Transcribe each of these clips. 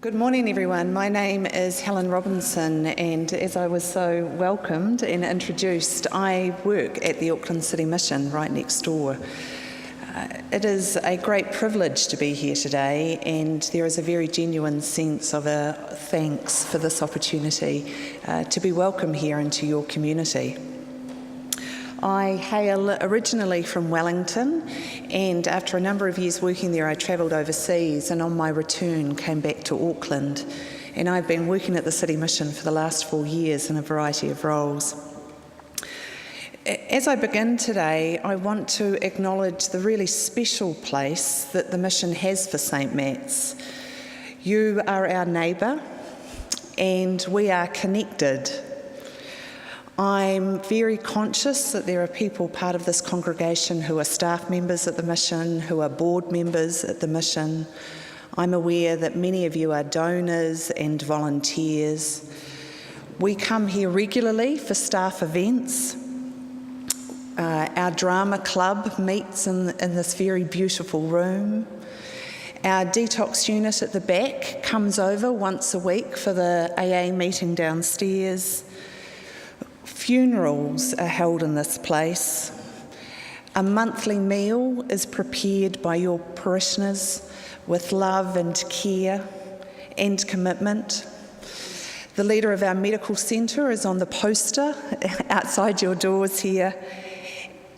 Good morning, everyone. My name is Helen Robinson, and as I was so welcomed and introduced, I work at the Auckland City Mission right next door. It is a great privilege to be here today, and there is a very genuine sense of a thanks for this opportunity to be welcome here into your community. I hail originally from Wellington, and after a number of years working there I travelled overseas, and on my return came back to Auckland, and I've been working at the City Mission for the last 4 years in a variety of roles. As I begin today, I want to acknowledge the really special place that the mission has for St Matt's. You are our neighbour, and we are connected. I'm very conscious that there are people part of this congregation who are staff members at the mission, who are board members at the mission. I'm aware that many of you are donors and volunteers. We come here regularly for staff events. Our drama club meets in this very beautiful room. Our detox unit at the back comes over once a week for the AA meeting downstairs. Funerals are held in this place. A monthly meal is prepared by your parishioners with love and care and commitment. The leader of our medical centre is on the poster outside your doors here.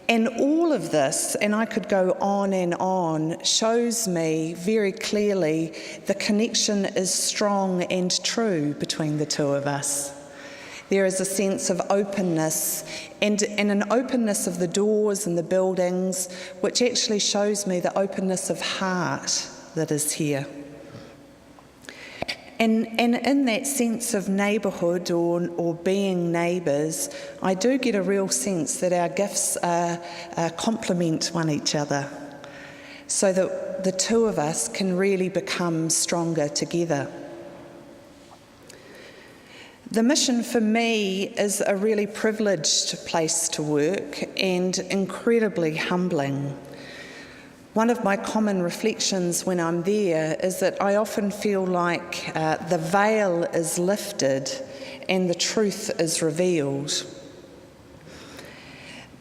And all of this, and I could go on, shows me very clearly the connection is strong and true between the two of us. There is a sense of openness and an openness of the doors and the buildings, which actually shows me the openness of heart that is here. And in that sense of neighbourhood or being neighbours, I do get a real sense that our gifts complement one each other, so that the two of us can really become stronger together. The mission for me is a really privileged place to work and incredibly humbling. One of my common reflections when I'm there is that I often feel like the veil is lifted and the truth is revealed.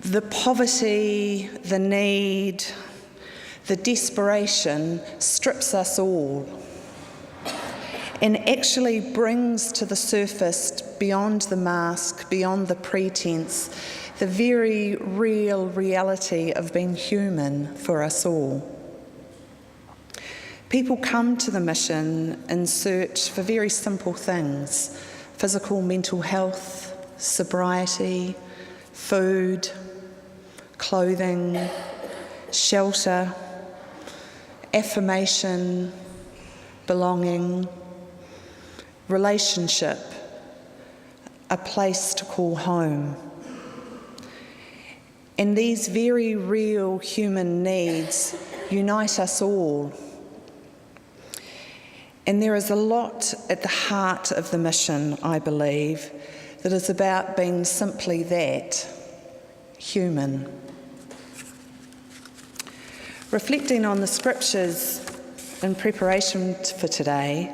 The poverty, the need, the desperation strips us all, and actually brings to the surface, beyond the mask, beyond the pretense, the very real reality of being human for us all. People come to the mission in search for very simple things: physical, mental health, sobriety, food, clothing, shelter, affirmation, belonging, relationship, a place to call home. And these very real human needs unite us all. And there is a lot at the heart of the mission, I believe, that is about being simply that, human. Reflecting on the scriptures in preparation for today,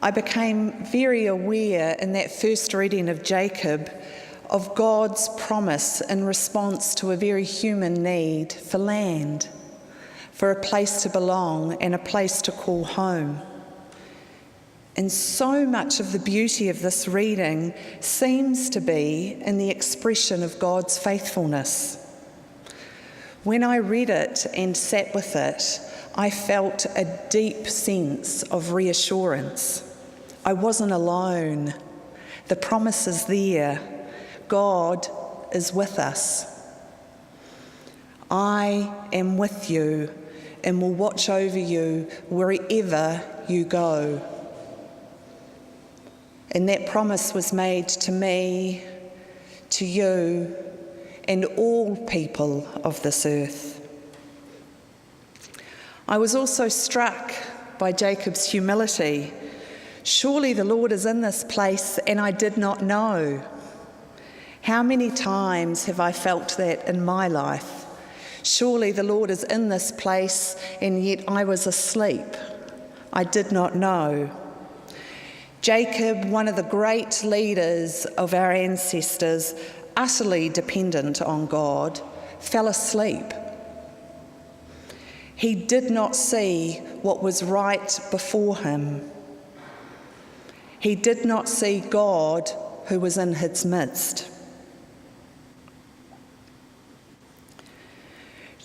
I became very aware in that first reading of Jacob of God's promise in response to a very human need for land, for a place to belong and a place to call home. And so much of the beauty of this reading seems to be in the expression of God's faithfulness. When I read it and sat with it, I felt a deep sense of reassurance. I wasn't alone. The promise is there. God is with us. I am with you and will watch over you wherever you go. And that promise was made to me, to you, and all people of this earth. I was also struck by Jacob's humility. Surely the Lord is in this place and I did not know. How many times have I felt that in my life? Surely the Lord is in this place and yet I was asleep. I did not know. Jacob, one of the great leaders of our ancestors, utterly dependent on God, fell asleep. He did not see what was right before him. He did not see God who was in his midst.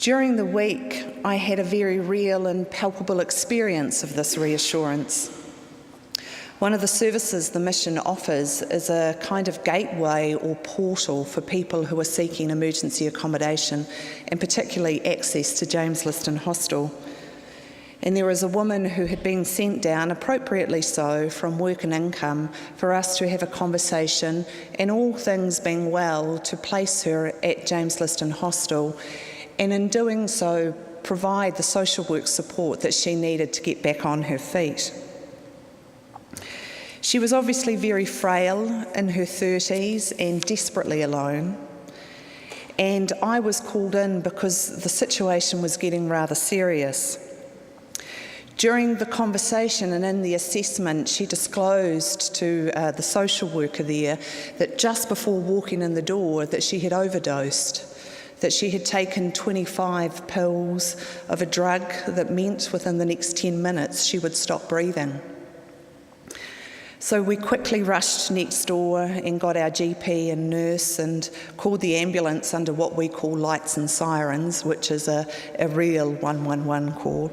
During the week, I had a very real and palpable experience of this reassurance. One of the services the mission offers is a kind of gateway or portal for people who are seeking emergency accommodation, and particularly access to James Liston Hostel. And there was a woman who had been sent down, appropriately so, from work and income for us to have a conversation, and all things being well, to place her at James Liston Hostel, and in doing so, provide the social work support that she needed to get back on her feet. She was obviously very frail, in her 30s, and desperately alone. And I was called in because the situation was getting rather serious. During the conversation and in the assessment, she disclosed to the social worker there that just before walking in the door that she had overdosed, that she had taken 25 pills of a drug that meant within the next 10 minutes she would stop breathing. So we quickly rushed next door and got our GP and nurse and called the ambulance under what we call lights and sirens, which is a real 111 call.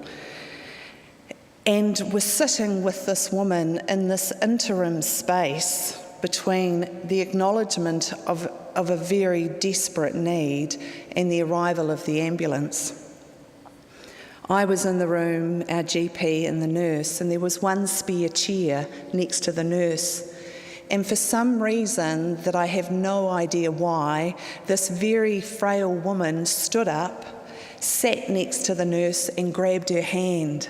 And we're sitting with this woman in this interim space between the acknowledgement of a very desperate need and the arrival of the ambulance. I was in the room, our GP and the nurse, and there was one spare chair next to the nurse. And for some reason that I have no idea why, this very frail woman stood up, sat next to the nurse and grabbed her hand.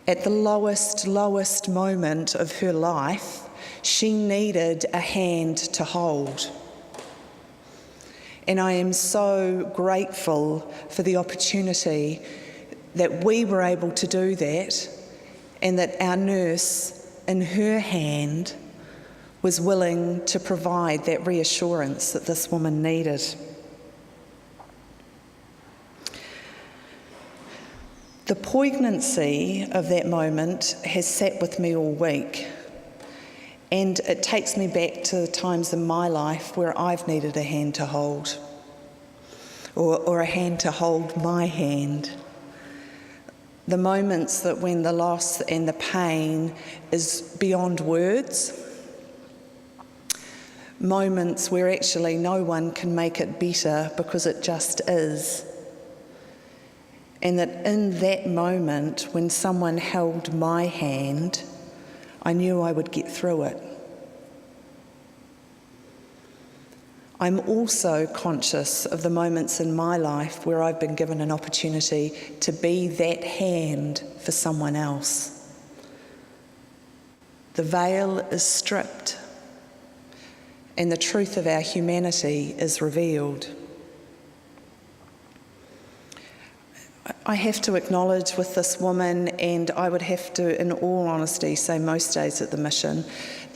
At the lowest moment of her life, she needed a hand to hold. And I am so grateful for the opportunity that we were able to do that, and that our nurse, in her hand, was willing to provide that reassurance that this woman needed. The poignancy of that moment has sat with me all week, and it takes me back to the times in my life where I've needed a hand to hold, or a hand to hold my hand. The moments that when the loss and the pain is beyond words, moments where actually no one can make it better because it just is. And that in that moment, when someone held my hand, I knew I would get through it. I'm also conscious of the moments in my life where I've been given an opportunity to be that hand for someone else. The veil is stripped, and the truth of our humanity is revealed. I have to acknowledge with this woman, and I would have to, in all honesty, say most days at the mission,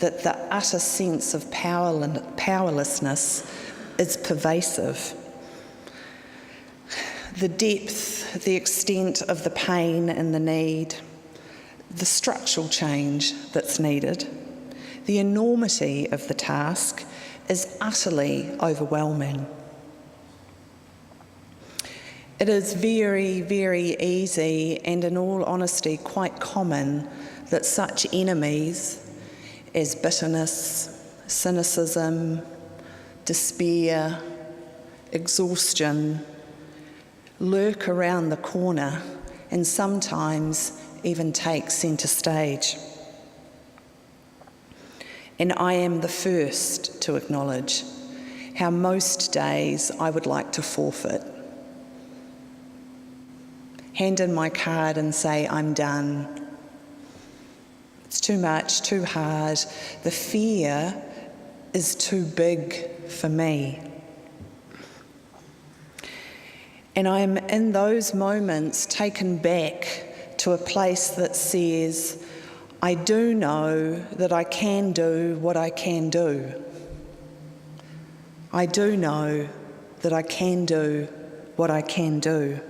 that the utter sense of powerlessness is pervasive. The depth, the extent of the pain and the need, the structural change that's needed, the enormity of the task is utterly overwhelming. It is very, very easy, and in all honesty, quite common, that such enemies as bitterness, cynicism, despair, exhaustion lurk around the corner and sometimes even take centre stage. And I am the first to acknowledge how most days I would like to forfeit. Hand in my card and say, I'm done. It's too much, too hard. The fear is too big for me. And I am in those moments taken back to a place that says, I do know that I can do what I can do. I do know that I can do what I can do.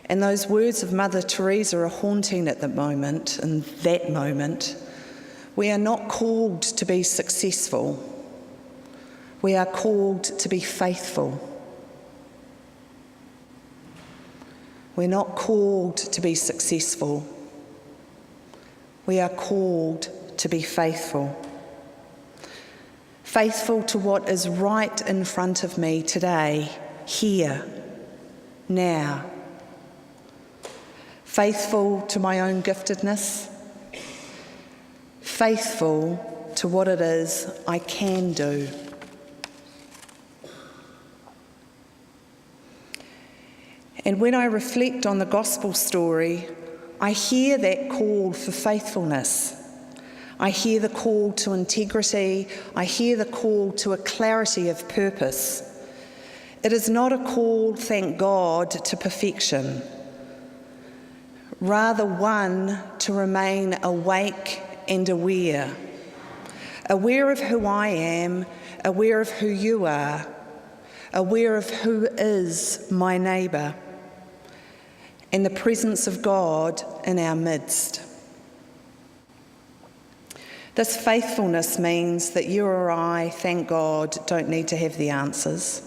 And those words of Mother Teresa are haunting at the moment, in that moment. We are not called to be successful. We are called to be faithful. We're not called to be successful. We are called to be faithful. Faithful to what is right in front of me today, here, now. Faithful to my own giftedness. Faithful to what it is I can do. And when I reflect on the gospel story, I hear that call for faithfulness. I hear the call to integrity. I hear the call to a clarity of purpose. It is not a call, thank God, to perfection. Rather one to remain awake and aware. Aware of who I am, aware of who you are, aware of who is my neighbour, and the presence of God in our midst. This faithfulness means that you or I, thank God, don't need to have the answers.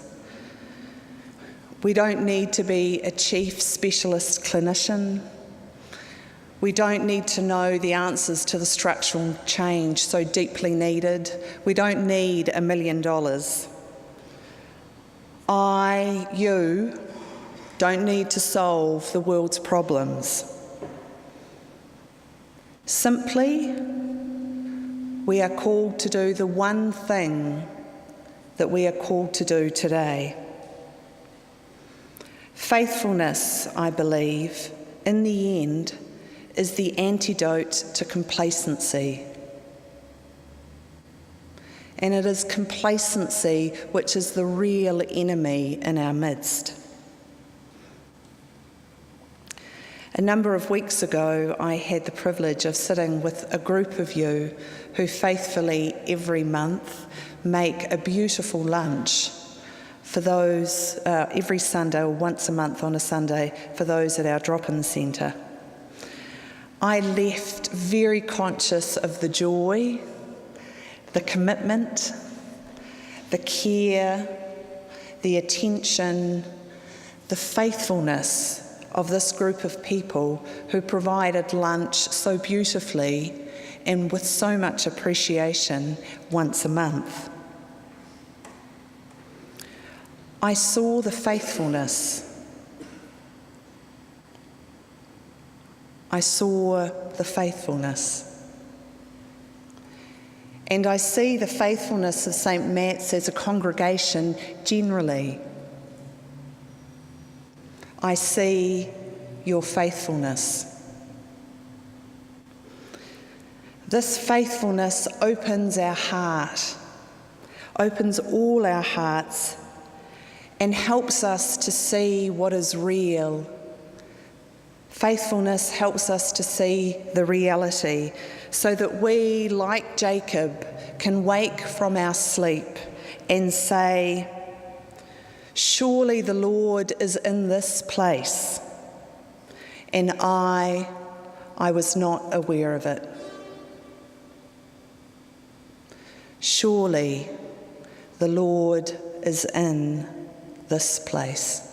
We don't need to be a chief specialist clinician. We don't need to know the answers to the structural change so deeply needed. We don't need $1 million. You don't need to solve the world's problems. Simply, we are called to do the one thing that we are called to do today. Faithfulness, I believe, in the end, is the antidote to complacency. And it is complacency which is the real enemy in our midst. A number of weeks ago, I had the privilege of sitting with a group of you who faithfully every month make a beautiful lunch for those every Sunday, or once a month on a Sunday, for those at our drop-in centre. I left very conscious of the joy, the commitment, the care, the attention, the faithfulness of this group of people who provided lunch so beautifully and with so much appreciation once a month. I saw the faithfulness. I saw the faithfulness. And I see the faithfulness of St. Matt's as a congregation generally. I see your faithfulness. This faithfulness opens our heart, opens all our hearts, and helps us to see what is real. Faithfulness helps us to see the reality so that we, like Jacob, can wake from our sleep and say, surely the Lord is in this place, and I was not aware of it. Surely the Lord is in this place.